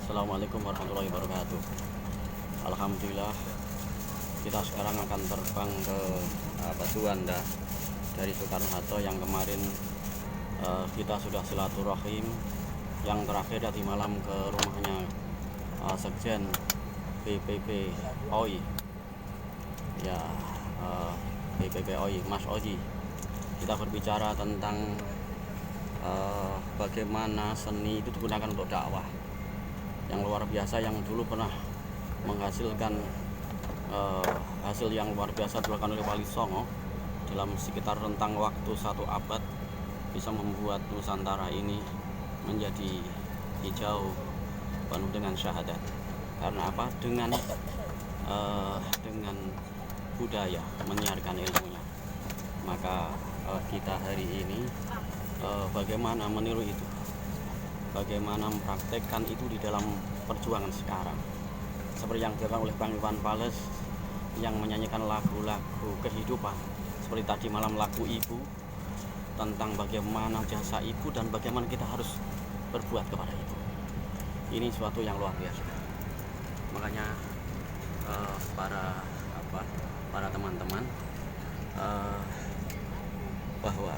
Assalamualaikum warahmatullahi wabarakatuh. Alhamdulillah, kita sekarang akan terbang ke Batuanda dari Soekarno-Hatta yang kemarin kita sudah silaturahim. Yang terakhir tadi malam ke rumahnya Sekjen BPP OI, ya, BPP OI Mas Oji. Kita berbicara tentang bagaimana seni itu digunakan untuk dakwah yang luar biasa, yang dulu pernah menghasilkan hasil yang luar biasa dilakukan oleh Wali Songo dalam sekitar rentang waktu 1 abad, bisa membuat Nusantara ini menjadi hijau penuh dengan syahadat. Karena apa? Dengan budaya menyiarkan ilmunya. Maka kita hari ini bagaimana meniru itu, bagaimana mempraktekkan itu di dalam perjuangan sekarang, seperti yang dilakukan oleh Bang Iwan Fals yang menyanyikan lagu-lagu kehidupan seperti tadi malam lagu Ibu, tentang bagaimana jasa ibu dan bagaimana kita harus berbuat kepada ibu. Ini suatu yang luar biasa. Makanya para teman-teman, bahwa